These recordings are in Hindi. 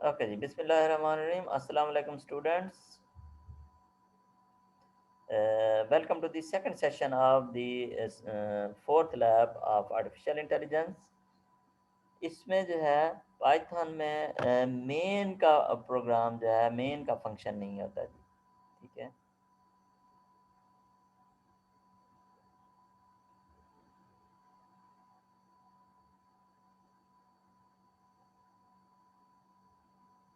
ओके जी, बिस्मिल्लाहिर्रहमानिर्रहीम। अस्सलाम वालेकुम students. Welcome to the second session of the fourth lab of artificial intelligence. इसमें जो है पाइथन में मेन का प्रोग्राम जो है, मेन का फंक्शन नहीं होता जी। ठीक है।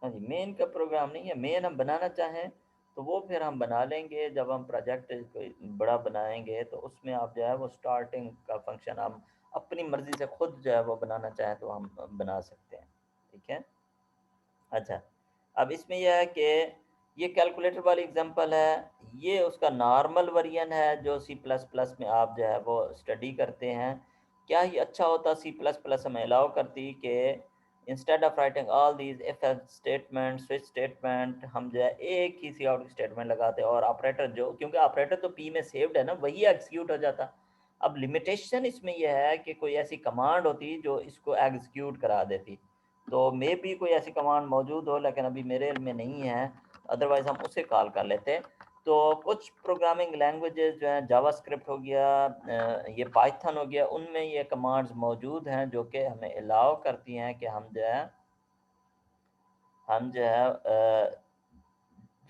हाँ जी, मेन का प्रोग्राम नहीं है। मेन हम बनाना चाहें तो वो फिर हम बना लेंगे। जब हम प्रोजेक्ट कोई बड़ा बनाएंगे तो उसमें आप जो है वो स्टार्टिंग का फंक्शन हम अपनी मर्ज़ी से खुद जो है वो बनाना चाहें तो हम बना सकते हैं। ठीक है। अच्छा, अब इसमें यह है कि ये कैलकुलेटर वाली एग्जांपल है। ये उसका नॉर्मल वर्जन है जो सी प्लस प्लस में आप जो है वो स्टडी करते हैं। क्या ही अच्छा होता सी प्लस प्लस हमें अलाउ करती कि instead of writing all these if else statement, switch statement, हम जो है एक ही सी आउट स्टेटमेंट लगाते और ऑपरेटर जो, क्योंकि ऑपरेटर तो पी में सेव्ड है ना, वही एग्जीक्यूट हो जाता। अब लिमिटेशन इसमें यह है कि कोई ऐसी कमांड होती जो इसको एग्जीक्यूट करा देती। तो मे भी कोई ऐसी कमांड मौजूद हो, लेकिन अभी मेरे में नहीं है। अदरवाइज़ हम उसे कॉल कर लेते हैं। तो कुछ प्रोग्रामिंग लैंग्वेजेस जो हैं, जावास्क्रिप्ट हो गया, ये पाइथन हो गया, उनमें ये कमांड्स मौजूद हैं जो कि हमें अलाउ करती हैं कि हम जो है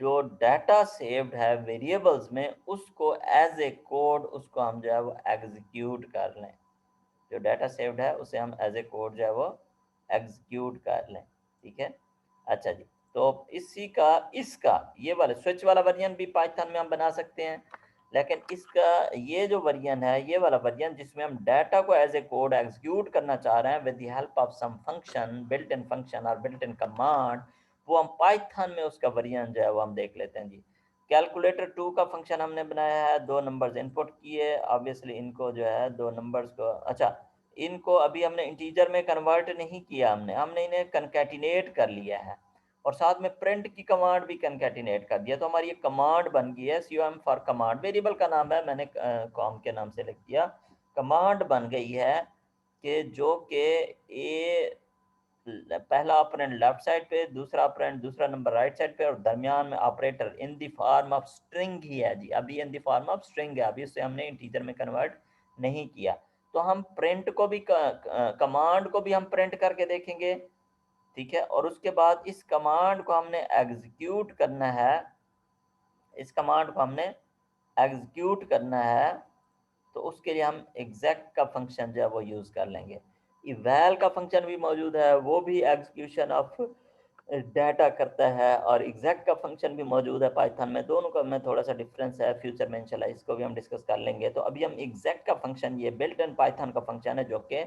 जो डाटा सेव्ड है वेरिएबल्स में, उसको एज ए कोड उसको हम जो है वो एग्जीक्यूट कर लें। जो डाटा सेव्ड है उसे हम एज ए कोड जो है वो एग्जीक्यूट कर लें। ठीक है। अच्छा जी। तो इसी का इसका ये वाला स्विच वाला वर्जन भी पाइथन में हम बना सकते हैं, लेकिन इसका ये जो वर्जन है, ये वाला वर्जन जिसमें हम डाटा को एज ए कोड एग्जीक्यूट करना चाह रहे हैं with the help of some function, built in function और बिल्ट इन कमांड, वो हम पाइथन में उसका वर्जन जो है वो हम देख लेते हैं जी। कैलकुलेटर टू का फंक्शन हमने बनाया है, दो नंबर्स इनपुट किए। ऑब्वियसली इनको जो है दो नंबर्स को, अच्छा, इनको अभी हमने इंटीजर में कन्वर्ट नहीं किया, हमने इन्हें कनकैटिनेट कर लिया है और साथ में प्रिंट की कमांड भी कनकैटिनेट कर दिया। तो हमारी ये कमांड बन गई है, COM फॉर कमांड। वेरिएबल का नाम है, मैंने कॉम के नाम से लिख दिया। कमांड बन गई है कि जो कि ए पहला ऑपरेंड लेफ्ट साइड पे, दूसरा ऑपरेंड दूसरा नंबर राइट साइड पे, और दरमियान में operator in the form of string ही है जी। अभी in the form of string है, अभी इसे हमने इंटीजर में कन्वर्ट नहीं किया। तो हम प्रिंट को भी कमांड को भी हम प्रिंट करके देखेंगे। ठीक है। और उसके बाद इस कमांड को हमने एग्जीक्यूट करना है, इस कमांड को हमने एग्जीक्यूट करना है। तो उसके लिए हम एग्जैक्ट का फंक्शन जो है वो यूज़ कर लेंगे। इवैल का फंक्शन भी मौजूद है, वो भी एग्जीक्यूशन ऑफ डाटा करता है, और एग्जैक्ट का फंक्शन भी मौजूद है पाइथन में। दोनों का में थोड़ा सा डिफरेंस है, फ्यूचर में इंशाल्लाह इसको भी हम डिस्कस कर लेंगे। तो अभी हम एग्जैक्ट का फंक्शन, ये बिल्ट इन पाइथन का फंक्शन है जो कि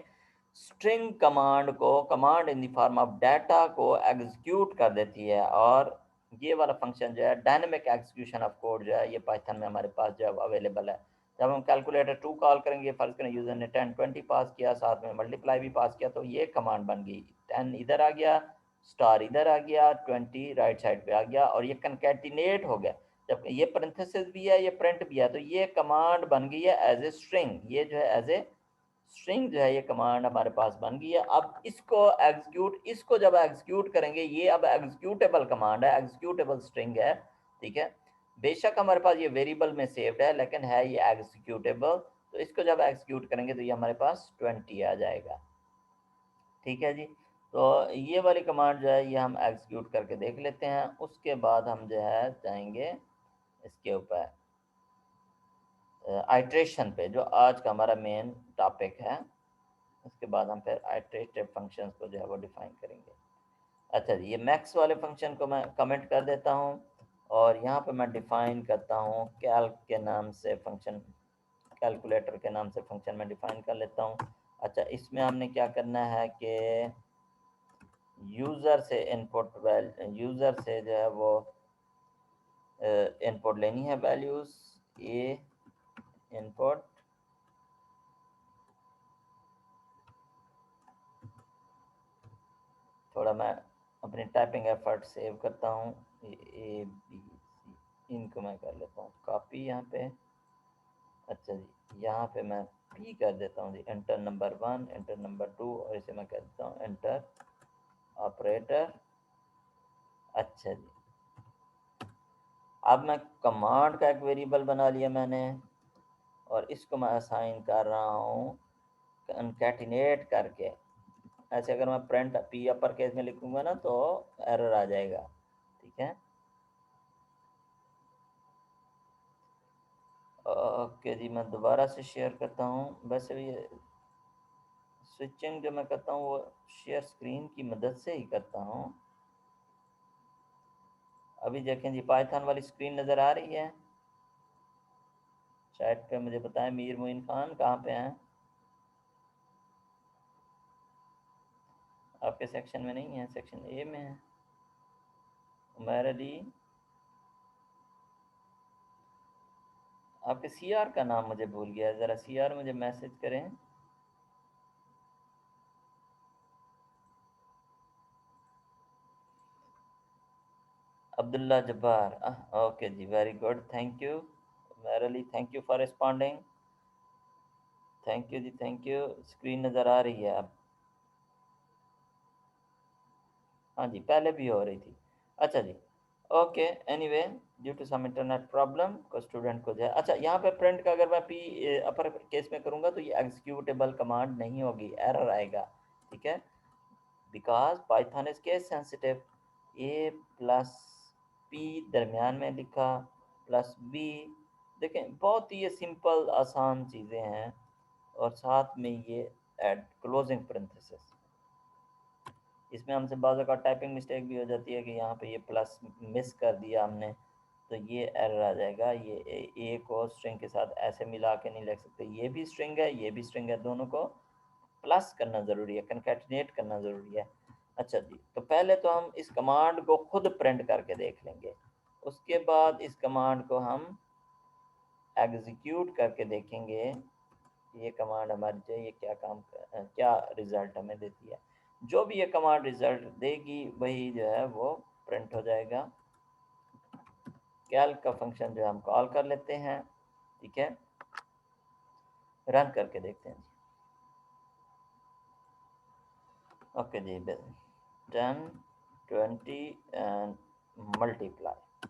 स्ट्रिंग कमांड को, command in the form of data को एग्जीक्यूट कर देती है। और ये वाला फंक्शन जो है डायनेमिक एग्जीक्यूशन ऑफ कोड जो है, ये पाइथन में हमारे पास जो है अवेलेबल है। जब हम कैलकुलेटर टू कॉल करेंगे, फर्ज करें यूजर ने 10 20 पास किया, साथ में मल्टीप्लाई भी पास किया, तो ये कमांड बन गई। 10 इधर आ गया, स्टार इधर आ गया, 20 राइट साइड पे आ गया, और ये कंकैटिनेट हो गया। जब ये पेरेंथेसिस भी है, ये प्रिंट भी है, तो ये कमांड बन गई है एज ए स्ट्रिंग। ये जो है एज ए स्ट्रिंग जो है ये कमांड हमारे पास बन गई है। अब इसको एग्जीक्यूट, इसको जब एग्जीक्यूट करेंगे, ये अब एग्जीक्यूटेबल कमांड है, एग्जीक्यूटेबल स्ट्रिंग है। ठीक है। बेशक हमारे पास ये वेरिएबल में सेव्ड है, लेकिन है ये एग्जीक्यूटेबल। तो इसको जब एग्जीक्यूट करेंगे तो ये हमारे पास 20 आ जाएगा। ठीक है जी। तो ये वाली कमांड जो है ये हम एग्जीक्यूट करके देख लेते हैं। उसके बाद हम जो है जाएंगे इसके ऊपर आइट्रेशन पे, जो आज का हमारा मेन टॉपिक है। उसके बाद हम फिर आइट्रेटिव फंक्शंस को जो है वो डिफाइन करेंगे। अच्छा जी, ये मैक्स वाले फंक्शन को मैं कमेंट कर देता हूँ, और यहाँ पे मैं डिफाइन करता हूँ कैल्क के नाम से फंक्शन, कैलकुलेटर के नाम से फंक्शन में डिफाइन कर लेता हूँ। अच्छा, इसमें हमने क्या करना है कि यूज़र से इनपुट यूज़र से जो है वो इनपुट लेनी है, वैल्यूज़ ए इनपुट। थोड़ा मैं अपनी टाइपिंग एफर्ट सेव करता हूँ। A B C, इनको मैं कर लेता हूँ कॉपी यहाँ पे। अच्छा जी, यहाँ पे मैं पी कर देता हूँ जी, एंटर नंबर 1, एंटर नंबर 2, और इसे मैं कर देता हूँ एंटर ऑपरेटर अच्छा जी, अब मैं कमांड का एक वेरिएबल बना लिया मैंने, और इसको मैं असाइन कर रहा हूँ कनकैटिनेट करके। ऐसे अगर मैं प्रिंट पी अपर केस में लिखूंगा ना तो एरर आ जाएगा, ठीक है। ओके जी, मैं दोबारा से शेयर करता हूँ। वैसे भी स्विचिंग जो मैं करता हूँ वो शेयर स्क्रीन की मदद से ही करता हूँ। अभी देखें जी, पाइथन वाली स्क्रीन नज़र आ रही है? चैट पे मुझे बताएं, मीर मोइन खान कहाँ पे हैं? आपके सेक्शन में नहीं है, सेक्शन ए में है। उमैर अली, आपके सीआर का नाम मुझे भूल गया, ज़रा सीआर मुझे मैसेज करें। अब्दुल्ला जब्बार, ओके जी, very good, thank you Umair Ali, thank you for responding, thank you जी, थैंक यू। स्क्रीन नज़र आ रही है अब? हाँ जी, पहले भी हो रही थी। अच्छा जी, okay, anyway, due to some internet problem को स्टूडेंट को जो है, अच्छा यहाँ पे प्रिंट का अगर मैं पी अपर केस में करूँगा तो ये एग्जीक्यूटेबल कमांड नहीं होगी, एरर आएगा, ठीक है, because Python is case sensitive. A plus P दरमियान में लिखा, प्लस बी, देखें बहुत ही ये सिंपल आसान चीज़ें हैं, और साथ में ये एड क्लोजिंग पेरेंथेसिस। इसमें हमसे बाज़ का टाइपिंग मिस्टेक भी हो जाती है कि यहाँ पे ये प्लस मिस कर दिया हमने, तो ये एरर आ जाएगा। ये ए को स्ट्रिंग के साथ ऐसे मिला के नहीं लिख सकते, ये भी स्ट्रिंग है, ये भी स्ट्रिंग है, दोनों को प्लस करना ज़रूरी है, कनकैटिनेट करना ज़रूरी है। अच्छा जी, तो पहले तो हम इस कमांड को खुद प्रिंट करके देख लेंगे, उसके बाद इस कमांड को हम एग्जीक्यूट करके देखेंगे, ये कमांड हमारी जो ये क्या क्या रिज़ल्ट हमें देती है। जो भी ये कमांड रिज़ल्ट देगी वही जो है वो प्रिंट हो जाएगा। कैल्क का फंक्शन जो है हम कॉल कर लेते हैं, ठीक है, रन करके देखते हैं जी। ओके जी, 10 20 एंड मल्टीप्लाई।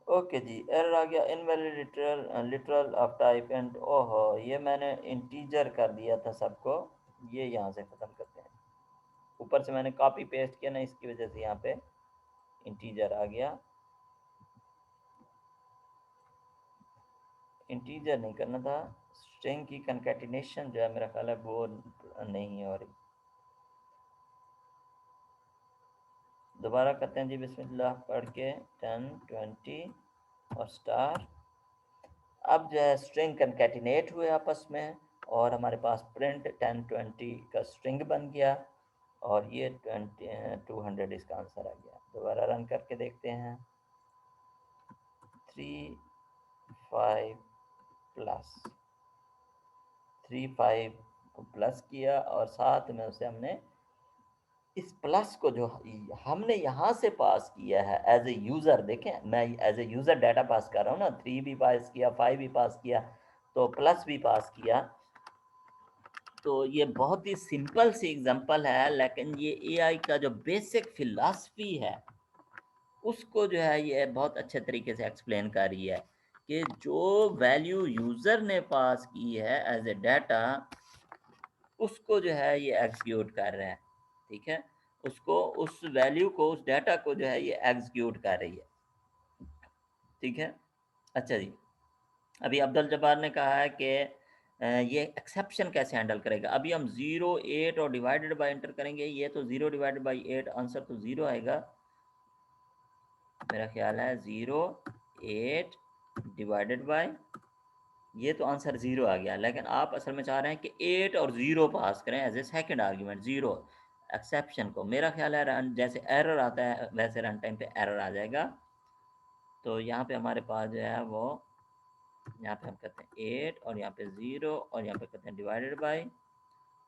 ओके जी, एरर आ गया, invalid literal literal of type and, ओहो, ये मैंने इंटीजर कर दिया था सबको, ये यहाँ से ख़त्म करते हैं। ऊपर से मैंने कॉपी पेस्ट किया ना, इसकी वजह से यहाँ पे इंटीजर आ गया। इंटीजर नहीं करना था, स्ट्रिंग की कंकैटिनेशन जो है मेरा ख्याल है वो नहीं हो रही। दोबारा करते हैं जी, बिस्मिल्लाह पढ़ के, 10 20 और स्टार। अब जो है स्ट्रिंग कंकैटिनेट हुए आपस में, और हमारे पास प्रिंट 10 20 का स्ट्रिंग बन गया, और ये 200 इसका आंसर आ गया। दोबारा रन करके देखते हैं, 3 5 प्लस, 3 5 को प्लस किया, और साथ में उसे हमने इस प्लस को जो हमने यहाँ से पास किया है एज ए यूज़र, देखें मैं as a user data pass कर रहा हूँ ना, 3 भी पास किया, 5 भी पास किया, तो प्लस भी पास किया। तो ये बहुत ही सिंपल सी एग्जांपल है, लेकिन ये एआई का जो बेसिक फिलॉसफी है उसको जो है ये बहुत अच्छे तरीके से एक्सप्लेन कर रही है, कि जो वैल्यू यूज़र ने पास की है एज ए डाटा, उसको जो है ये एग्जीक्यूट कर रहा है, ठीक है, उसको, उस वैल्यू को, उस डाटा को जो है ये एग्जीक्यूट कर रही है, ठीक है। अच्छा जी, अभी अब्दुल जब्बार ने कहा है कि ये एक्सेप्शन कैसे हैंडल करेगा। अभी हम 0 8 और डिवाइडेड बाय इंटर करेंगे, ये तो 0 डिवाइडेड बाय 8 आंसर तो 0 आएगा, मेरा ख्याल है 0 8 डिवाइडेड बाय, ये तो आंसर 0 आ गया, लेकिन आप असल में चाह रहे हैं कि 8 और 0 पास करें as a second argument, 0 exception को। मेरा ख्याल है जैसे एरर आता है वैसे रन टाइम पे एरर आ जाएगा। तो यहाँ पे हमारे पास जो है वो, यहाँ पे हम कहते हैं 8 और यहाँ पे 0 और यहाँ पे कहते हैं डिवाइडेड बाय,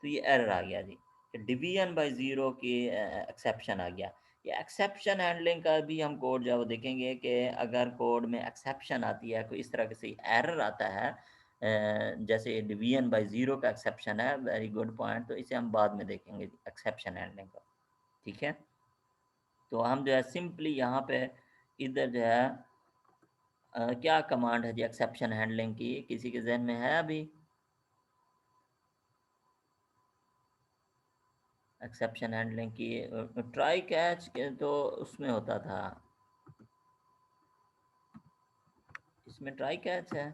तो ये एरर आ गया जी, डिवीजन बाय 0 की एक्सेप्शन आ गया। ये एक्सेप्शन हैंडलिंग का भी हम कोड जो है वो देखेंगे, कि अगर कोड में एक्सेप्शन आती है, कोई इस तरह से एरर आता है, जैसे डिवीजन बाय 0 का एक्सेप्शन है, वेरी गुड पॉइंट, तो इसे हम बाद में देखेंगे एक्सेप्शन हैंडलिंग का, ठीक है। तो हम जो है सिंपली यहाँ पे इधर जो है क्या कमांड है जी एक्सेप्शन हैंडलिंग की, किसी के जहन में है अभी? एक्सेप्शन हैंडलिंग की ट्राई कैच के तो उसमें होता था, इसमें ट्राई कैच है।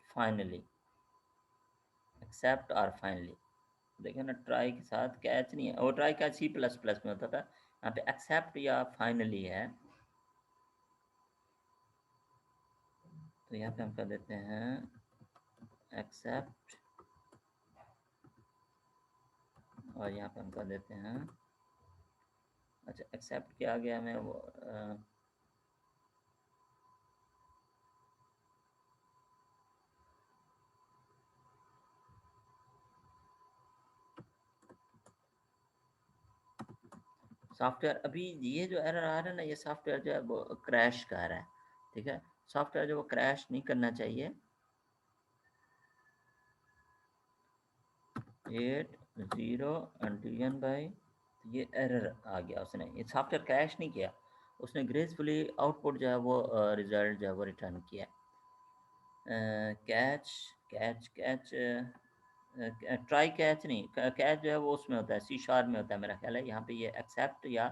फाइनली, एक्सेप्ट और फाइनली, देखिए ना ट्राई के साथ कैच नहीं है, वो try catch C plus plus में होता था, यहाँ पे एक्सेप्ट या फाइनली है। तो यहाँ पे हम कर देते हैं एक्सेप्ट, और यहाँ पे हम कर देते हैं, अच्छा एक्सेप्ट के आगे हमें वो सॉफ्टवेयर, अभी ये जो एरर आ रहा है ना, ये सॉफ्टवेयर जो है वो क्रैश कर रहा है, ठीक है। सॉफ्टवेयर जो वो क्रैश नहीं करना चाहिए। 8 0 डिवीजन बाई, ये एरर आ गया, उसने ये सॉफ्टवेयर क्रैश नहीं किया, उसने ग्रेसफुली आउटपुट जो है वो रिजल्ट जो है वो रिटर्न किया। Catch catch catch try catch नहीं, कैच जो है वो उसमें होता है, सी शार्प में होता है मेरा ख्याल है, यहाँ पे ये एक्सेप्ट या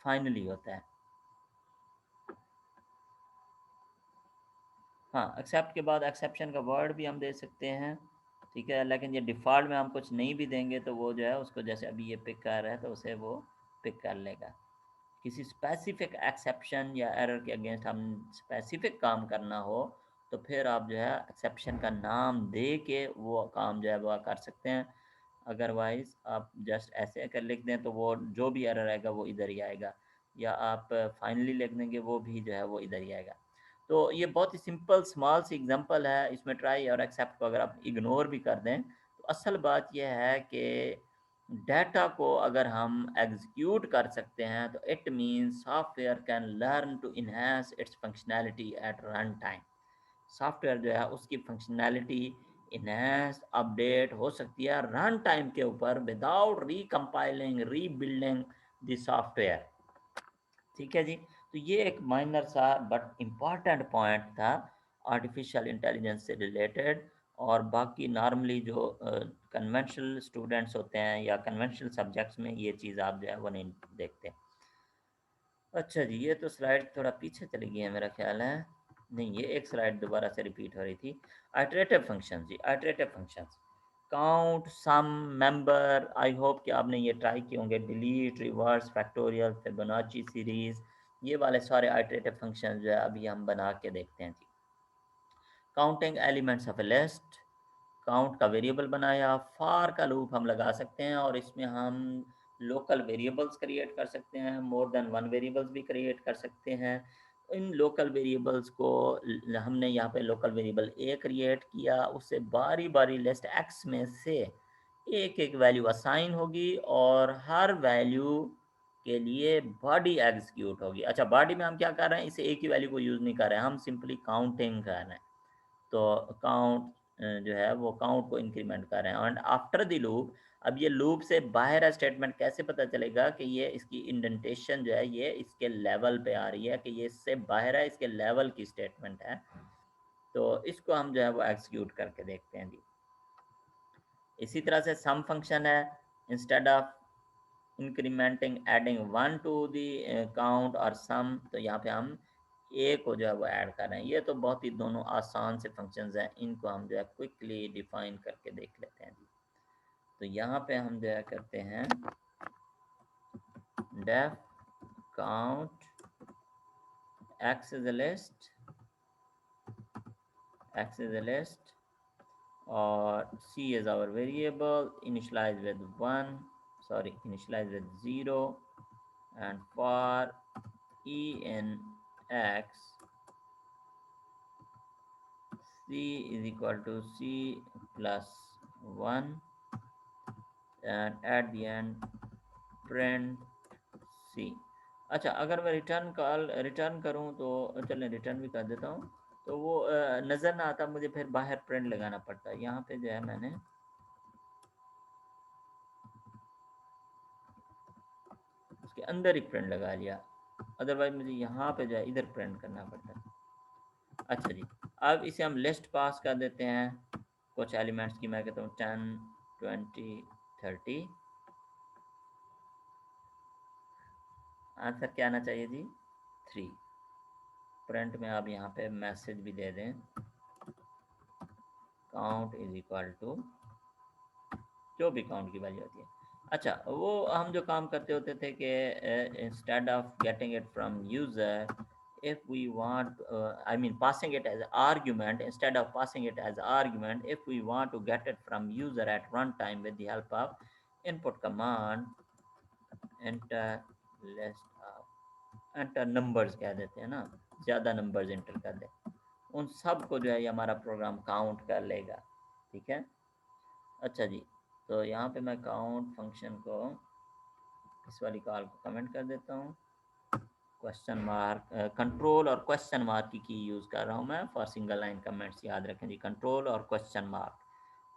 फाइनली होता है। हाँ, एक्सेप्ट के बाद एक्सेप्शन का वर्ड भी हम दे सकते हैं, ठीक है, लेकिन ये डिफ़ॉल्ट में हम कुछ नहीं भी देंगे तो वो जो है उसको, जैसे अभी ये पिक कर रहा है तो उसे वो पिक कर लेगा। किसी स्पेसिफिक एक्सेप्शन या एरर के अगेंस्ट हम स्पेसिफिक काम करना हो तो फिर आप जो है एक्सेप्शन का नाम दे के वो काम जो है वो कर सकते हैं। अदरवाइज़ आप जस्ट ऐसे अगर लिख दें तो वो जो भी एरर आएगा वो इधर ही आएगा, या आप फाइनली लिख देंगे वो भी जो है वो इधर ही आएगा। तो ये बहुत ही सिंपल स्मॉल सी एग्जांपल है, इसमें ट्राई और एक्सेप्ट को अगर आप इग्नोर भी कर दें तो असल बात यह है कि डाटा को अगर हम एग्जीक्यूट कर सकते हैं तो it means software can learn to enhance its functionality at run time. Software जो है उसकी फंक्शनैलिटी इन्हेंस अपडेट हो सकती है रन टाइम के ऊपर विदाउट रिकम्पाइलिंग रीबिल्डिंग द सॉफ्टवेयर, ठीक है जी। तो ये एक माइनर सा बट इम्पॉर्टेंट पॉइंट था आर्टिफिशियल इंटेलिजेंस से रिलेटेड। और बाकी नॉर्मली जो कन्वेंशनल स्टूडेंट्स होते हैं या कन्वेंशनल सब्जेक्ट्स में ये चीज़ आप जो है वो नहीं देखते। अच्छा जी, ये तो स्लाइड थोड़ा पीछे चली गई है मेरा ख्याल है, नहीं ये एक स्लाइड दोबारा से रिपीट हो रही थी। आइटरेटिव फंक्शन जी, iterative functions, count, sum, member, I hope कि आपने ये ट्राई किए होंगे, delete, reverse, factorial, Fibonacci series, ये वाले सारे आइटरेटिव फंक्शन जो है अभी हम बना के देखते हैं जी। Counting elements of a list, count का वेरिएबल बनाया, फार का लूप हम लगा सकते हैं और इसमें हम लोकल वेरिएबल्स क्रिएट कर सकते हैं, मोर देन वन वेरिएबल्स भी क्रिएट कर सकते हैं। इन लोकल वेरिएबल्स को हमने यहाँ पे लोकल वेरिएबल ए क्रिएट किया, उससे बारी बारी लिस्ट एक्स में से एक एक वैल्यू असाइन होगी और हर वैल्यू के लिए बॉडी एग्जीक्यूट होगी। अच्छा, बॉडी में हम क्या कर रहे हैं, इसे एक ही वैल्यू को यूज़ नहीं कर रहे हैं, हम सिंपली काउंटिंग कर रहे हैं। तो काउंट जो है वो काउंट को इंक्रीमेंट कर रहे हैं एंड आफ्टर द लूप। अब ये लूप से बाहर है स्टेटमेंट, कैसे पता चलेगा कि ये इसकी इंडेंटेशन जो है ये इसके लेवल पे आ रही है, कि ये इससे बाहर है, इसके लेवल की स्टेटमेंट है। तो इसको हम जो है वो एग्जीक्यूट करके देखते हैं जी। इसी तरह से सम फंक्शन है, instead of incrementing adding one to the count और सम, तो यहाँ पे हम ए को जो है वो ऐड कर रहे हैं। ये तो बहुत ही दोनों आसान से फंक्शंस हैं, इनको हम जो है क्विकली डिफाइन करके देख लेते हैं जी। तो यहाँ पे हम जो है करते हैं def count x is a list, x is a list, और c is our variable, initialize with 1, sorry, initialize with 0, and for e in x, c is equal to c plus 1, and at the end print C. अच्छा, अगर मैं रिटर्न करूँ तो चलें रिटर्न भी कर देता हूँ, तो वो नज़र ना आता, मुझे फिर बाहर प्रिंट लगाना पड़ता है। यहाँ पे जो है मैंने उसके अंदर ही प्रिंट लगा लिया, अदरवाइज मुझे यहाँ पे जो है इधर प्रिंट करना पड़ता है। अच्छा जी, अब इसे हम लिस्ट पास कर देते हैं कुछ एलिमेंट्स की। मैं कहता हूँ 10 20 30। आंसर क्या आना चाहिए जी? 3। प्रिंट में आप यहाँ पे मैसेज भी दे दें, काउंट इज इक्वल टू जो भी काउंट की वैल्यू होती है। अच्छा, वो हम जो काम करते होते थे कि instead of getting it from user, if we want I mean passing it as argument, instead of passing it as argument, if we want to get it from user at runtime with the help of input command, enter list of enter numbers कह देते हैं ना, ज़्यादा नंबर्स इंटर कर दे, उन सब को जो है ये हमारा प्रोग्राम काउंट कर लेगा। ठीक है। अच्छा जी, तो यहाँ पे मैं काउंट फंक्शन को, इस वाली कॉल को कमेंट कर देता हूँ। क्वेश्चन मार्क, कंट्रोल और क्वेश्चन मार्क की यूज़ कर रहा हूँ मैं फॉर सिंगल लाइन कमेंट्स। याद रखें जी, कंट्रोल और क्वेश्चन मार्क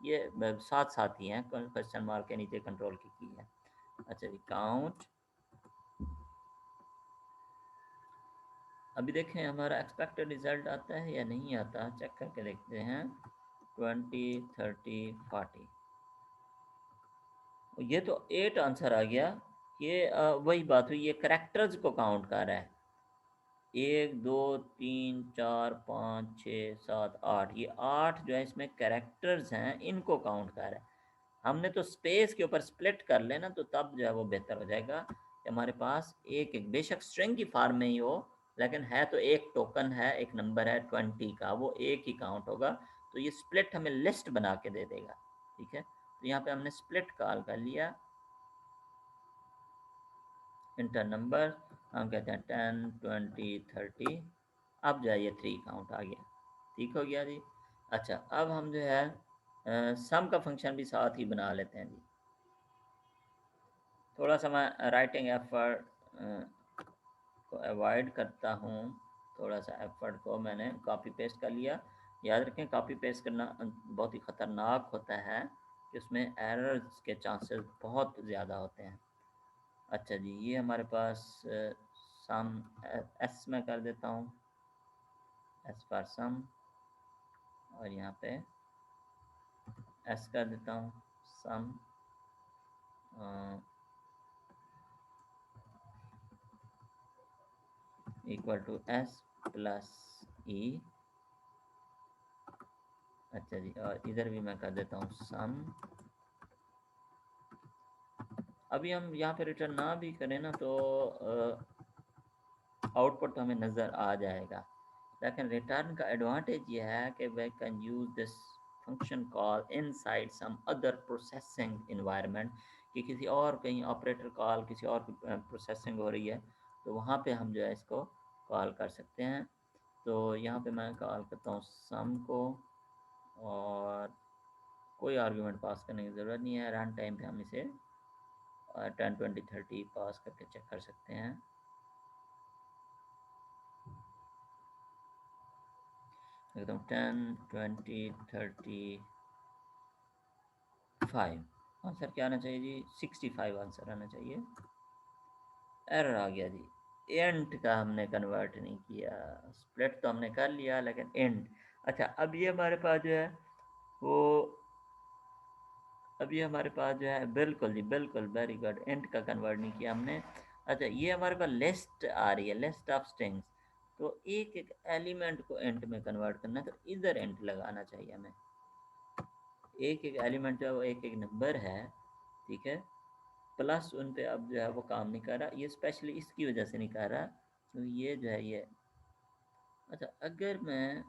ये साथ साथ ही हैं, क्वेश्चन मार्क के नीचे कंट्रोल की है। अच्छा जी, काउंट। अभी देखें हमारा एक्सपेक्टेड रिजल्ट आता है या नहीं आता, चेक करके देखते हैं। 20 30 40, ये तो 8 आंसर आ गया। ये वही बात हुई, ये करेक्टर्स को काउंट कर रहा है। 1 2 3 4 5 6 7 8, ये 8 जो है इसमें कैरेक्टर्स हैं, इनको काउंट कर रहा है। हमने तो स्पेस के ऊपर स्प्लिट कर लेना, तो तब जो है वो बेहतर हो जाएगा कि हमारे पास एक एक बेशक स्ट्रिंग की फॉर्म में ही हो, लेकिन है तो एक टोकन है, एक नंबर है 20 का, वो एक ही काउंट होगा। तो ये स्प्लिट हमें लिस्ट बना के दे देगा। ठीक है, तो यहाँ पे हमने स्प्लिट कॉल कर लिया, इंटर नंबर, हम कहते हैं 10 20 30। अब जाइए 3 काउंट आ गया, ठीक हो गया जी। अच्छा, अब हम जो है सम का फंक्शन भी साथ ही बना लेते हैं जी। थोड़ा सा मैं राइटिंग एफर्ट को अवॉइड करता हूँ, थोड़ा सा एफर्ट को मैंने कॉपी पेस्ट कर लिया। याद रखें, कॉपी पेस्ट करना बहुत ही ख़तरनाक होता है, कि उसमें एरर्स के चांसेस बहुत ज़्यादा होते हैं। अच्छा जी, ये हमारे पास सम एस में कर देता हूँ, एस फॉर सम, और यहाँ पे एस कर देता हूँ sum equal to S plus E. अच्छा जी, और इधर भी मैं कर देता हूँ सम। अभी हम यहाँ पे रिटर्न ना भी करें ना, तो आउटपुट तो हमें नज़र आ जाएगा, लेकिन रिटर्न का एडवांटेज ये है कि we can use this function call inside some other processing environment, कि किसी और कहीं ऑपरेटर कॉल किसी और प्रोसेसिंग हो रही है, तो वहाँ पे हम जो है इसको कॉल कर सकते हैं। तो यहाँ पे मैं कॉल करता हूँ सम को, और कोई आर्गुमेंट पास करने की ज़रूरत नहीं है, रन टाइम पे हम इसे 10 20 30 पास करके चेक कर सकते हैं। एकदम 10 20 35, आंसर क्या आना चाहिए जी? 65 आंसर आना चाहिए। एरर आ गया जी, एंड का हमने कन्वर्ट नहीं किया, स्प्लिट तो हमने कर लिया लेकिन एंड। अच्छा, अब ये हमारे पास जो है वो, अब ये हमारे पास जो है, बिल्कुल जी बिल्कुल, वेरी गुड, एंड का कन्वर्ट नहीं किया हमने। अच्छा, ये हमारे पास लिस्ट आ रही है, लिस्ट ऑफ स्ट्रिंग्स, तो एक एक एलिमेंट को एंड में कन्वर्ट करना है, तो इधर एंड लगाना चाहिए हमें। एक एक एलिमेंट जो है वो एक एक नंबर है, ठीक है, प्लस उन पे अब जो है वो काम नहीं कर रहा, ये स्पेशली इसकी वजह से नहीं कर रहा, तो ये जो है ये। अच्छा, अगर मैं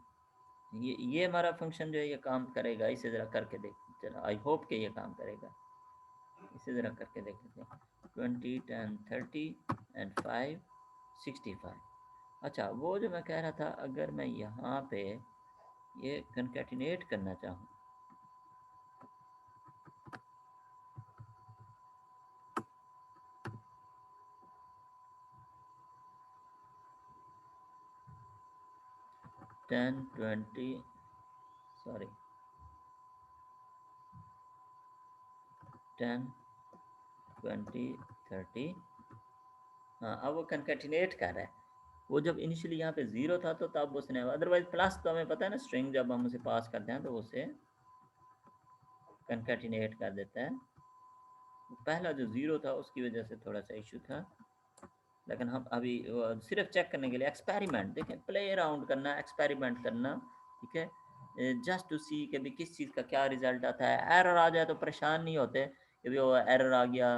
ये हमारा फंक्शन जो है ये काम करेगा, इसे ज़रा करके देख, चलो आई होप कि ये काम करेगा, इसे ज़रा करके देख लेते हैं। 20 10 30 एंड 5 65। अच्छा, वो जो मैं कह रहा था, अगर मैं यहाँ पे ये कंकैटिनेट करना चाहूँ, 10 20 सॉरी 10 20 30। हाँ, अब वो कंकैटिनेट कर रहा है। वो जब इनिशियली यहाँ पे 0 था तो तब उसने, अदरवाइज प्लस तो हमें पता है ना, स्ट्रिंग जब हम उसे पास करते हैं तो उसे कंकैटिनेट कर देता है। पहला जो 0 था उसकी वजह से थोड़ा सा इशू था, लेकिन हम अभी सिर्फ चेक करने के लिए एक्सपेरिमेंट, देखें, प्ले अराउंड करना, एक्सपेरिमेंट करना, ठीक है, जस्ट टू सी कि भी किस चीज़ का क्या रिजल्ट आता है। एरर आ जाए तो परेशान नहीं होते कि भी वो एरर आ गया।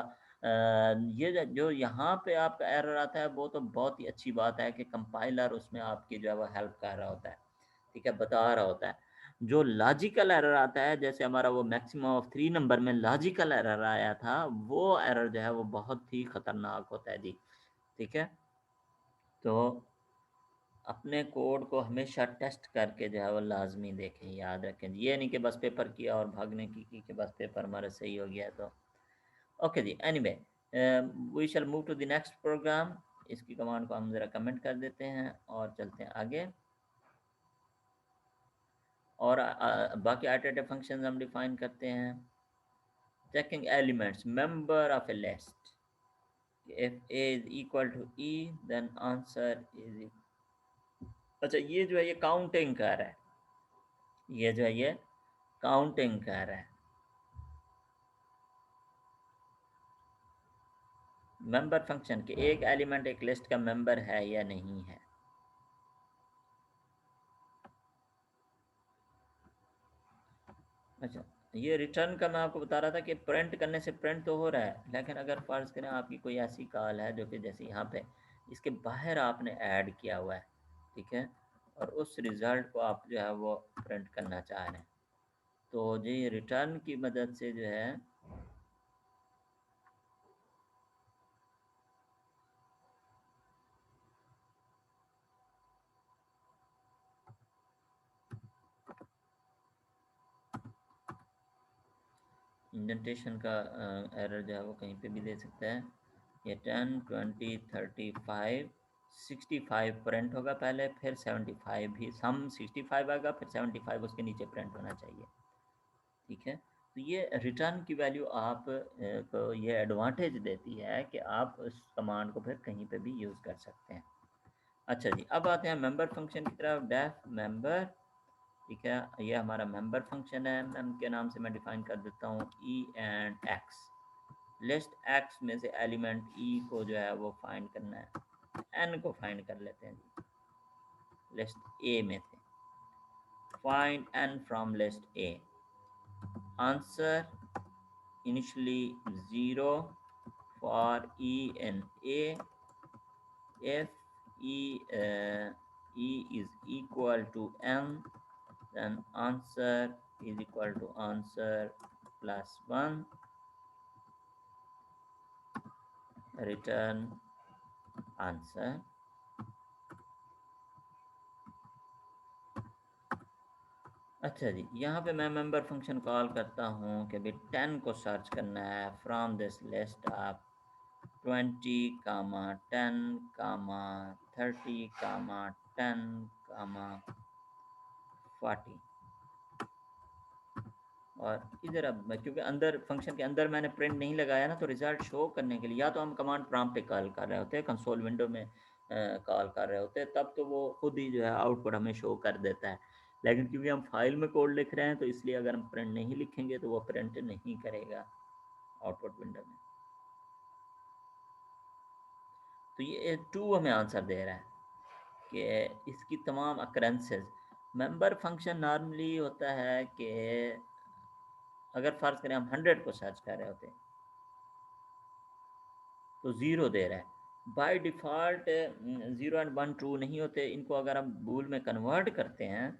ये जो यहाँ पे आपका एरर आता है वो तो बहुत ही अच्छी बात है कि कंपाइलर उसमें आपकी जो है वो हेल्प कर रहा होता है, ठीक है, बता रहा होता है। जो लॉजिकल एरर आता है, जैसे हमारा वो मैक्सिमम ऑफ 3 नंबर में लॉजिकल एरर आया था, वो एरर जो है वो बहुत ही खतरनाक होता है जी, ठीक है। तो अपने कोड को हमेशा टेस्ट करके जो है वो लाजमी देखें, याद रखें, ये नहीं कि बस पेपर किया और भागने की कि बस पेपर हमारा सही हो गया तो ओके जी। Anyway, we shall move to the next program. इसकी कमांड को हम ज़रा कमेंट कर देते हैं और चलते हैं आगे। और बाकी आइटरेटिव फंक्शन हम डिफाइन करते हैं। Checking elements member of a list, if a is equal to e then answer is, अच्छा ये जो है ये काउंटिंग कर रहा है, ये जो है ये काउंटिंग कर रहा है। मेंबर फंक्शन के एक एलिमेंट एक लिस्ट का मेंबर है या नहीं है। अच्छा, ये रिटर्न का मैं आपको बता रहा था कि प्रिंट करने से प्रिंट तो हो रहा है, लेकिन अगर फ़र्ज़ करें आपकी कोई ऐसी कॉल है जो कि जैसे यहाँ पे इसके बाहर आपने ऐड किया हुआ है, ठीक है, और उस रिज़ल्ट को आप जो है वो प्रिंट करना चाह रहे हैं, तो जी रिटर्न की मदद से जो है इंडेंटेशन का एरर जो है वो कहीं पे भी दे सकता है। ये 10 20 35 65 प्रिंट होगा पहले, फिर 75 भी, सम 65 आएगा, फिर 75 उसके नीचे प्रिंट होना चाहिए, ठीक है। तो ये रिटर्न की वैल्यू आप को ये एडवांटेज देती है कि आप उस कमांड को फिर कहीं पे भी यूज़ कर सकते हैं। अच्छा जी, अब आते हैं मेंबर फंक्शन की तरफ। डेफ मेंबर, ठीक है, ये हमारा मेंबर फंक्शन है। मेम के नाम से मैं डिफाइन कर देता हूँ E and x. List x में से एलिमेंट ई को जो है वो फाइंड करना है, एन को फाइंड कर लेते हैं जी, लिस्ट ए में थे। Find N from list A, answer initially 0 for e in a, if e is equal to m then answer is equal to answer plus 1, return answer। अच्छा जी, यहाँ पे मैं मेंबर फंक्शन कॉल करता हूँ कि भाई 10 को सर्च करना है फ्रॉम दिस लिस्ट ऑफ 20 कामा 10 कामा 30 कामा 10 कामा 40। और इधर अब क्योंकि अंदर फंक्शन के अंदर मैंने प्रिंट नहीं लगाया ना, तो रिज़ल्ट शो करने के लिए या तो हम कमांड प्रॉम्प्ट पे कॉल कर रहे होते हैं, कंसोल विंडो में कॉल कर रहे होते हैं, तब तो वो खुद ही जो है आउटपुट हमें शो कर देता है। लेकिन क्योंकि हम फाइल में कोड लिख रहे हैं तो इसलिए अगर हम प्रिंट नहीं लिखेंगे तो वो प्रिंट नहीं करेगा आउटपुट विंडो में। तो ये 2 हमें आंसर दे रहा है कि इसकी तमाम अकरेंसेस। मेंबर फंक्शन नॉर्मली होता है कि अगर फ़र्ज़ करें हम 100 को सर्च कर रहे होते हैं तो 0 दे रहा है बाय डिफ़ॉल्ट। 0 एंड 1 ट्रू नहीं होते, इनको अगर हम बूल में कन्वर्ट करते हैं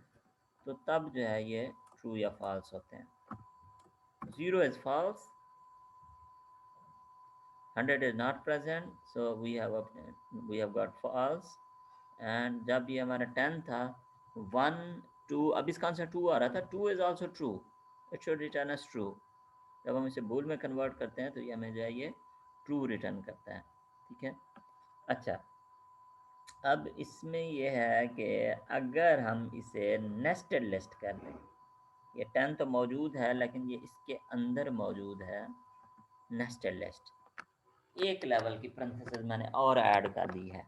तो तब जो है ये ट्रू या फॉल्स होते हैं। 0 is false, 100 is not present, so we have got false. And जब ये हमारा 10 था, 1 2, अब इसका आंसर 2 आ रहा था, 2 is also true, it should return as true. जब हम इसे बूल में कन्वर्ट करते हैं तो ये हमें जो है ये ट्रू रिटर्न करता है, ठीक है। अच्छा, अब इसमें ये है कि अगर हम इसे नेस्टेड लिस्ट कर लें, ये 10 तो मौजूद है लेकिन ये इसके अंदर मौजूद है नेस्टेड लिस्ट, एक लेवल की पैरेंथेसिस मैंने और ऐड कर दी है।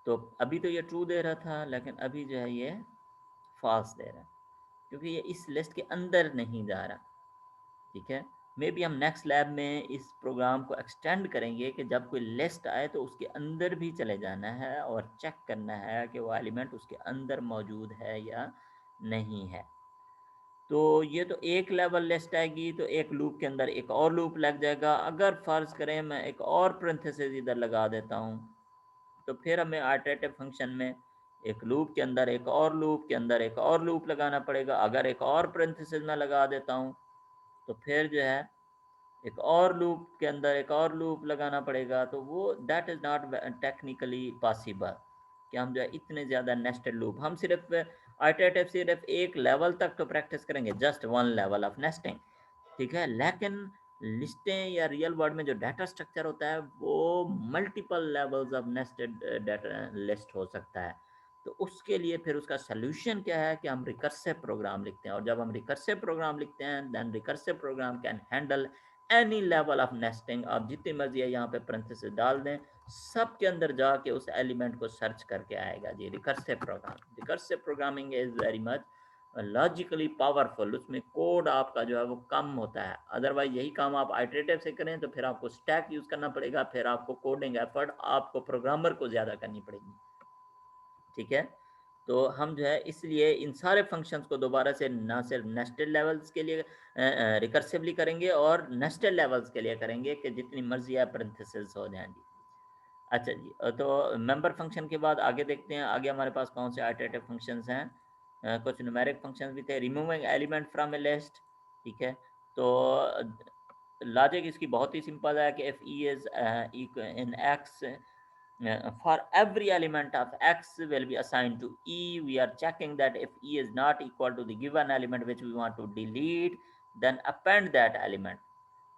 तो अभी तो ये ट्रू दे रहा था लेकिन अभी जो है ये फॉल्स दे रहा है, क्योंकि ये इस लिस्ट के अंदर नहीं जा रहा। ठीक है, मे बी हम नेक्स्ट लैब में इस प्रोग्राम को एक्सटेंड करेंगे कि जब कोई लिस्ट आए तो उसके अंदर भी चले जाना है और चेक करना है कि वो एलिमेंट उसके अंदर मौजूद है या नहीं है। तो ये तो एक लेवल लिस्ट आएगी तो एक लूप के अंदर एक और लूप लग जाएगा। अगर फ़र्ज़ करें मैं एक और पैरेंथेसिस इधर लगा देता हूँ, तो फिर हमें आइटरेटिव फंक्शन में एक लूप के अंदर एक और लूप के अंदर एक और लूप लगाना पड़ेगा। अगर एक और पैरेंथेसिस में लगा देता हूँ तो फिर जो है एक और लूप के अंदर एक और लूप लगाना पड़ेगा। तो वो that is not technically possible कि हम जो है इतने ज़्यादा नेस्टेड लूप, हम सिर्फ आइटरेटिव सिर्फ एक लेवल तक तो प्रैक्टिस करेंगे, just one level of nesting. ठीक है, लेकिन लिस्टें या रियल वर्ल्ड में जो डाटा स्ट्रक्चर होता है वो multiple levels of nested data list हो सकता है। तो उसके लिए फिर उसका सॉल्यूशन क्या है कि हम रिकर्सिव प्रोग्राम लिखते हैं, और जब हम रिकर्सिव प्रोग्राम लिखते हैं then recursive program can handle any level of nesting. आप जितनी मर्जी है यहाँ पे पैरेंथेसिस डाल दें, सब के अंदर जाके उस एलिमेंट को सर्च करके आएगा जी। Recursive program, recursive programming is very much logically powerful, उसमें कोड आपका जो है वो कम होता है। अदरवाइज यही काम आप आइटरेटिव से करें तो फिर आपको स्टैक यूज़ करना पड़ेगा, फिर आपको कोडिंग एफर्ट आपको प्रोग्रामर को ज़्यादा करनी पड़ेगी। ठीक है, तो हम जो है इसलिए इन सारे फंक्शंस को दोबारा से ना सिर्फ नेस्टेड लेवल्स के लिए रिकर्सिवली करेंगे और नेस्टेड लेवल्स के लिए करेंगे कि जितनी मर्जी है पैरेंथेसिस हो जाएं जी। अच्छा जी, तो मेंबर फंक्शन के बाद आगे देखते हैं, आगे हमारे पास कौन से आइटरेटिव फंक्शंस हैं। कुछ न्यूमेरिक फंक्शंस भी थे, removing element from A list. ठीक है, तो लॉजिक इसकी बहुत ही सिंपल है कि if e is in x, for every element of x will be assigned to e, we are checking that if e is not equal to the given element which we want to delete, then append that element।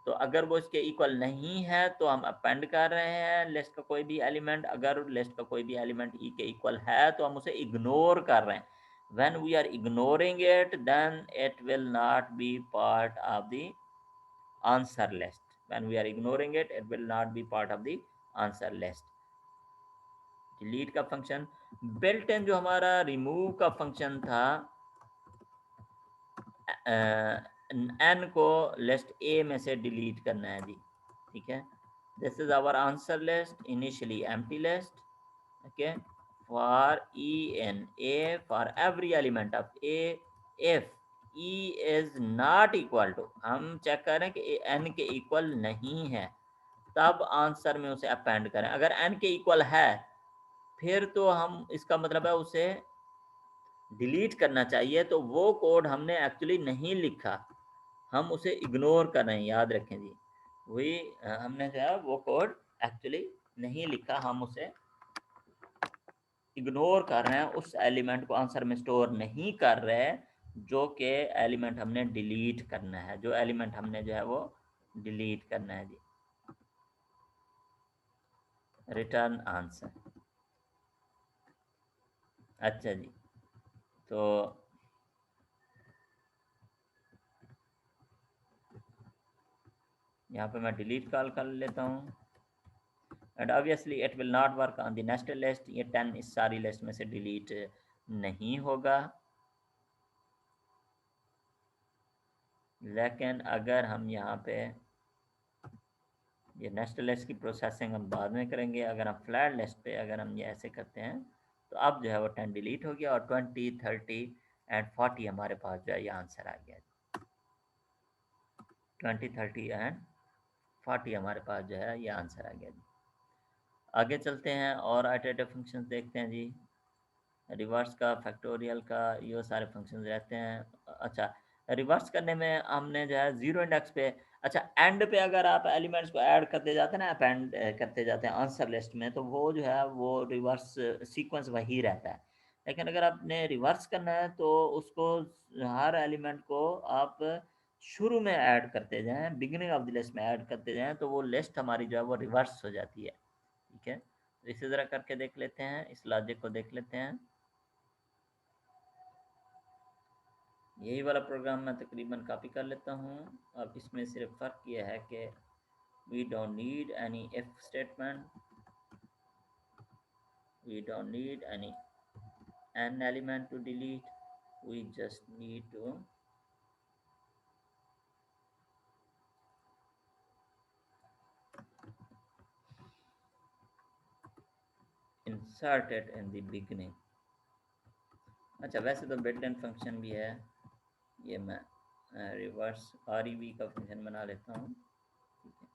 तो अगर वो इसके इक्वल नहीं है तो हम अपेंड कर रहे हैं लिस्ट का कोई भी एलिमेंट। अगर लिस्ट का कोई भी एलिमेंट ई के इक्वल है तो हम उसे इग्नोर कर रहे हैं। When we are ignoring it then it will not be part of the answer list. When we are ignoring it, it will not be part of the answer list. Delete का फंक्शन, बिल्ट इन जो हमारा रिमूव का फंक्शन था, एन को लिस्ट ए में से डिलीट करना है जी। ठीक है, this is our answer list, initially empty list. Okay, for e in a, for every element of a, if e is not equal to, हम चेक करें कि एन के इक्वल नहीं है, तब आंसर में उसे अपेंड करें। अगर एन के इक्वल है फिर तो हम, इसका मतलब है उसे डिलीट करना चाहिए। तो वो कोड हमने एक्चुअली नहीं लिखा, हम उसे इग्नोर कर रहे हैं, याद रखें जी। वही हमने जो है वो कोड एक्चुअली नहीं लिखा, हम उसे इग्नोर कर रहे हैं, उस एलिमेंट को आंसर में स्टोर नहीं कर रहे जो कि एलिमेंट हमने डिलीट करना है, जो एलिमेंट हमने जो है वो डिलीट करना है जी। Return answer. अच्छा जी, तो यहाँ पे मैं डिलीट कॉल कर लेता हूँ, and obviously it will not work on the nested list. ये 10 इस सारी लिस्ट में से डिलीट नहीं होगा। लेकिन अगर हम यहाँ पे, ये नेस्टेड लिस्ट की प्रोसेसिंग हम बाद में करेंगे, अगर हम फ्लैट लिस्ट पे अगर हम ये ऐसे करते हैं तो अब जो है वो 10 डिलीट हो गया और 20, 30 एंड 40 हमारे पास जो है ये आंसर आ गया। 20, 30 एंड 40 हमारे पास जो है ये आंसर आ गया जी। आगे चलते हैं और आइटरेटिव फंक्शंस देखते हैं जी। रिवर्स का, फैक्टोरियल का, ये सारे फंक्शंस रहते हैं। अच्छा, रिवर्स करने में हमने जो है जीरो इंडेक्स पे, अच्छा एंड पे अगर आप एलिमेंट्स को ऐड करते जाते हैं ना, अपेंड करते जाते हैं आंसर लिस्ट में, तो वो जो है वो रिवर्स सीक्वेंस वही रहता है। लेकिन अगर आपने रिवर्स करना है तो उसको, हर एलिमेंट को आप शुरू में ऐड करते जाएं, बिगिनिंग ऑफ द लिस्ट में ऐड करते जाएं, तो वो लिस्ट हमारी जो है वो रिवर्स हो जाती है। ठीक है, तो इसी तरह करके देख लेते हैं, इस लॉजिक को देख लेते हैं। यही वाला प्रोग्राम मैं तकरीबन कॉपी कर लेता हूँ। अब इसमें सिर्फ फ़र्क ये है कि we don't need any if statement, we don't need any an element to delete, we just need to insert it in the beginning। अच्छा, वैसे तो बिल्ट इन फंक्शन भी है, ये मैं रिवर्स REV का फंक्शन बना लेता हूँ। ठीक है,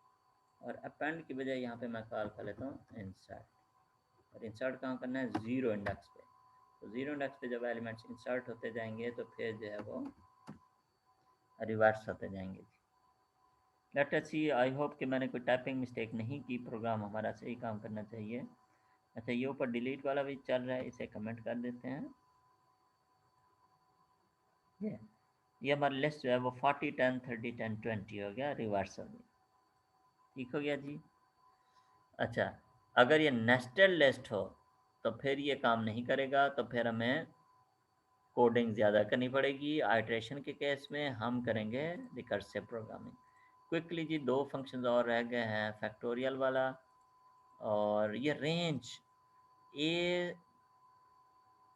और अपेंड की बजाय यहाँ पे मैं कॉल कर लेता हूँ इंसर्ट। और इंसर्ट कहाँ करना है, ज़ीरो इंडेक्स पे। तो ज़ीरो इंडेक्स पे जब एलिमेंट्स इंसर्ट होते जाएंगे तो फिर जो है वो रिवर्स होते जाएंगे। लेट अस सी, आई होप कि मैंने कोई टाइपिंग मिस्टेक नहीं की, प्रोग्राम हमारा सही काम करना चाहिए। अच्छा, ये ऊपर डिलीट वाला भी चल रहा है, इसे कमेंट कर देते हैं। ये हमारी लिस्ट जो है वो 40 10 30 10 20 हो गया, रिवर्स हो गया। ठीक हो गया जी। अच्छा, अगर ये नेस्टेड लिस्ट हो तो फिर ये काम नहीं करेगा, तो फिर हमें कोडिंग ज़्यादा करनी पड़ेगी। आइट्रेशन के केस में हम करेंगे रिकर्सिव प्रोग्रामिंग। क्विकली जी, दो फंक्शंस और रह गए हैं, फैक्टोरियल वाला और ये रेंज। ए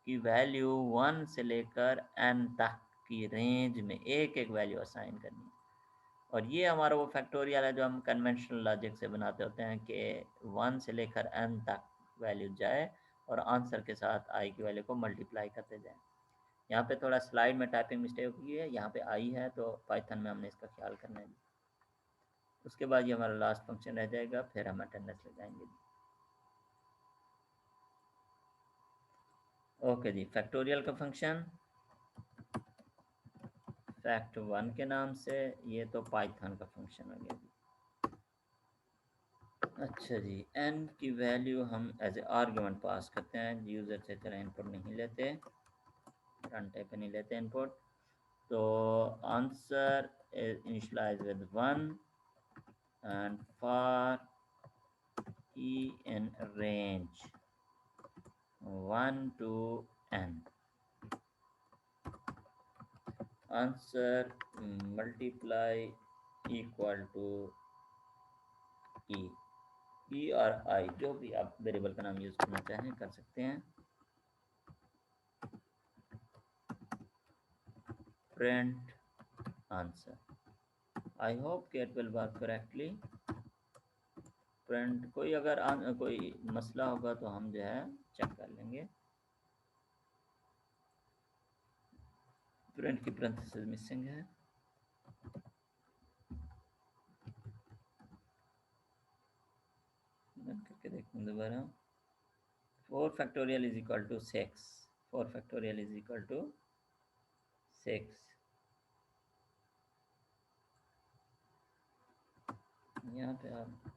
की वैल्यू 1 से लेकर n तक की रेंज में एक एक वैल्यू असाइन करनी है। और ये हमारा वो फैक्टोरियल है जो हम कन्वेंशनल लॉजिक से बनाते होते हैं कि 1 से लेकर n तक वैल्यू जाए और आंसर के साथ i की वैल्यू को मल्टीप्लाई करते जाएं। यहाँ पे थोड़ा स्लाइड में टाइपिंग मिस्टेक हुई है, यहाँ पे आई है, तो पाइथन में हमने इसका ख्याल करना है। उसके बाद ये हमारा लास्ट फंक्शन रह जाएगा, फिर हम अटेंडेंस ले जाएंगे। ओके जी, फैक्टोरियल का फंक्शन फैक्ट 1 के नाम से, ये तो पाइथन का फंक्शन हो गया जी। अच्छा जी, n की वैल्यू हम एज ए आर्गुमेंट पास करते हैं, यूज़र से तरह इनपुट नहीं लेते, रन टाइप पे नहीं लेते इनपुट। तो answer is initialize with 1 and for e in range 1 to n, answer multiply equal to E और आई, जो भी आप वेरिएबल का नाम यूज़ करना चाहें कर सकते हैं। प्रिंट आंसर, आई होप कि it will work correctly. Print कोई अगर कोई मसला होगा तो हम जो है चेक कर लेंगे। प्रिंट की पैरेंथेसिस मिसिंग है, करके देखते हैं दोबारा। 4 factorial is equal to 6, 4 factorial is equal to 6। यहाँ पे आप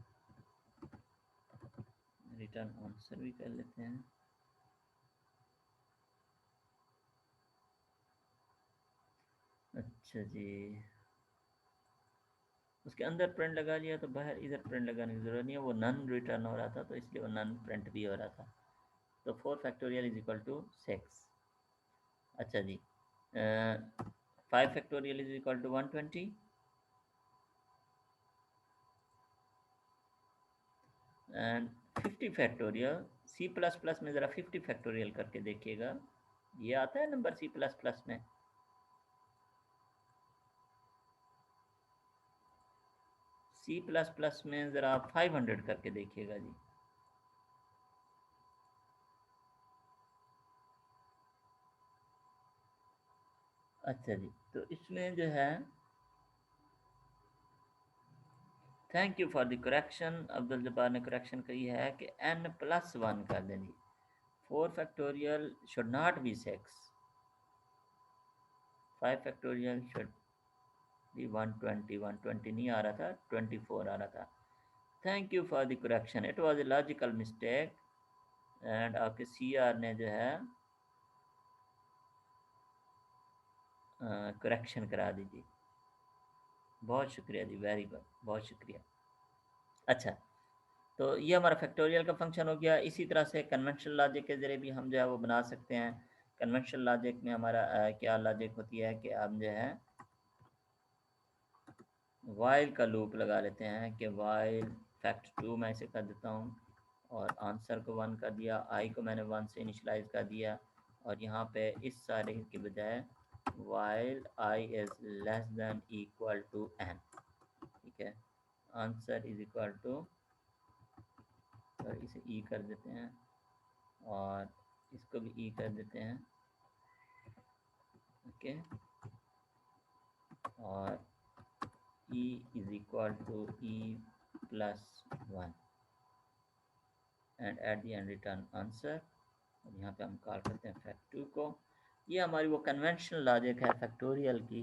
रिटर्न आंसर भी कर लेते हैं। अच्छा जी, उसके अंदर प्रिंट लगा लिया तो बाहर इधर प्रिंट लगाने की ज़रूरत नहीं है, वो नन रिटर्न हो रहा था तो इसलिए वो नन प्रिंट भी हो रहा था। तो 4 फैक्टोरियल इज इक्वल टू 6। अच्छा जी, 5 factorial is equal to 120 and 50 factorial. C plus plus में ज़रा 50 फैक्टोरियल करके देखिएगा, ये आता है नंबर सी प्लस प्लस में। सी प्लस प्लस में ज़रा 500 करके देखिएगा जी। अच्छा जी, तो इसमें जो है, thank you for the correction, Abdul Jabbar ने करेक्शन कही है कि n+1 कर दें जी। 4 factorial should not be 6, 5 factorial should be 120, 120 नहीं आ रहा था, 24 आ रहा था। Thank you for the correction, it was a logical mistake. And आपके CR ने जो है करेक्शन करा दीजिए। बहुत शुक्रिया जी, वेरी गुड, बहुत शुक्रिया। अच्छा, तो ये हमारा फैक्टोरियल का फंक्शन हो गया। इसी तरह से कन्वेंशनल लॉजिक के ज़रिए भी हम जो है वो बना सकते हैं। कन्वेंशनल लॉजिक में हमारा क्या लॉजिक होती है कि हम जो है वाइल का लूप लगा लेते हैं कि वाइल फैक्ट टू मैं इसे कर देता हूँ, और आंसर को 1 कर दिया, आई को मैंने 1 से इनिशलाइज कर दिया, और यहाँ पे इस सारे के बजाय while i is less than equal to n. ठीक है, आंसर इज इक्वल टू, इसे ई कर देते हैं और इसको भी ई कर देते हैं। ओके, और e is equal to e plus 1 and at the end return answer. और यहाँ पे हम कॉल करते हैं फैक्ट टू को। ये हमारी वो कन्वेंशनल लॉजिक है फैक्टोरियल की,